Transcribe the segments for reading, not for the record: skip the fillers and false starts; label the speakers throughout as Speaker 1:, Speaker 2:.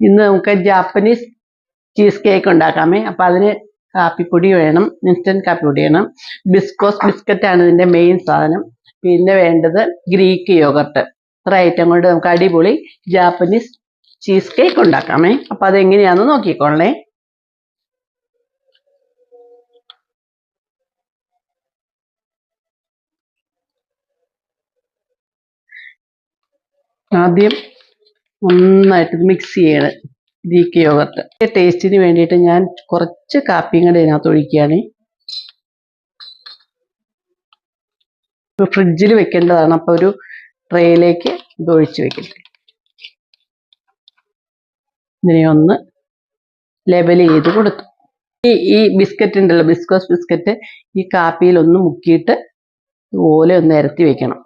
Speaker 1: ഇന്ന് നമുക്ക് Japanese cheese cake ഉണ്ടാക്കാമേ. അപ്പം അതിന് കാപ്പിപ്പൊടി വേണം, ഇൻസ്റ്റൻറ്റ് കാപ്പിപ്പൊടി വേണം. ബിസ്കോസ് ബിസ്ക്കറ്റാണ് ഇതിൻ്റെ മെയിൻ സാധനം. പിന്നെ വേണ്ടത് ഗ്രീക്ക് യോഗർട്ട്. ഇത്ര ഐറ്റം കൊണ്ട് നമുക്ക് അടിപൊളി ജാപ്പനീസ് ചീസ് കേക്ക് ഉണ്ടാക്കാമേ. അപ്പം അതെങ്ങനെയാണെന്ന് നോക്കിക്കോളേ. ആദ്യം നന്നായിട്ട് മിക്സ് ചെയ്യണം ഗ്രീക്ക് യോഗർട്ട്. ടേസ്റ്റിന് വേണ്ടിയിട്ട് ഞാൻ കുറച്ച് കാപ്പിയും കൂടെ ഇതിനകത്ത് ഒഴിക്കുകയാണ്. ഫ്രിഡ്ജിൽ വെക്കേണ്ടതാണ്. അപ്പോൾ ഒരു ട്രേയിലേക്ക് ഇത് ഒഴിച്ച് വെക്കട്ടെ. ഇതിനെ ഒന്ന് ലെവൽ ചെയ്ത് കൊടുത്തു. ഈ ബിസ്ക്കറ്റ് ഉണ്ടല്ലോ, ബിസ്കോസ് ബിസ്ക്കറ്റ്, ഈ കാപ്പിയിൽ ഒന്ന് മുക്കിയിട്ട് ഇതുപോലെ ഒന്ന് നിരത്തി വെക്കണം.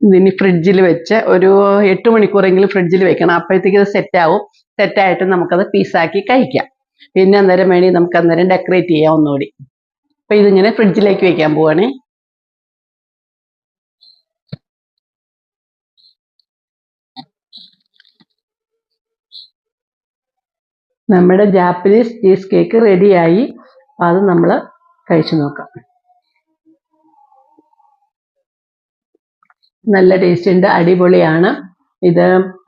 Speaker 1: ഇതിന് ഫ്രിഡ്ജിൽ വെച്ച് ഒരു 8 മണിക്കൂറെങ്കിലും ഫ്രിഡ്ജിൽ വെക്കണം. അപ്പോഴത്തേക്ക് ഇത് സെറ്റാവും. സെറ്റായിട്ട് നമുക്കത് പീസാക്കി കഴിക്കാം. പിന്നെ അന്നേരം വേണ്ടി നമുക്ക് അന്നേരം ഡെക്കറേറ്റ് ചെയ്യാം ഒന്നുകൂടി. അപ്പം ഇതിങ്ങനെ ഫ്രിഡ്ജിലേക്ക് വെക്കാൻ പോവാണേ. നമ്മുടെ ജാപ്പനീസ് ചീസ് കേക്ക് റെഡിയായി. അത് നമ്മൾ കഴിച്ചു നോക്കാം. നല്ല ടേസ്റ്റ് ഉണ്ട്, അടിപൊളിയാണ്. ഇത്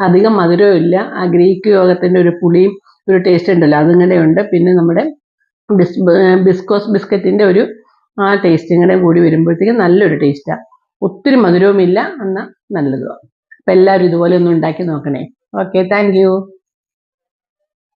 Speaker 1: അധികം മധുരവും ഇല്ല. ആ ഗ്രീക്ക് യോഗത്തിൻ്റെ ഒരു പുളിയും ഒരു ടേസ്റ്റ് ഉണ്ടല്ലോ, അതിങ്ങനെ ഉണ്ട്. പിന്നെ നമ്മുടെ ബിസ്കോസ് ബിസ്ക്കറ്റിൻ്റെ ഒരു ആ ടേസ്റ്റും കൂടെ കൂടി വരുമ്പോഴത്തേക്കും നല്ലൊരു ടേസ്റ്റാണ്. ഒത്തിരി മധുരവും ഇല്ല, എന്നാൽ നല്ലതുമാണ്. അപ്പം എല്ലാവരും ഇതുപോലെ ഒന്ന് ഉണ്ടാക്കി നോക്കണേ. Okay, thank you.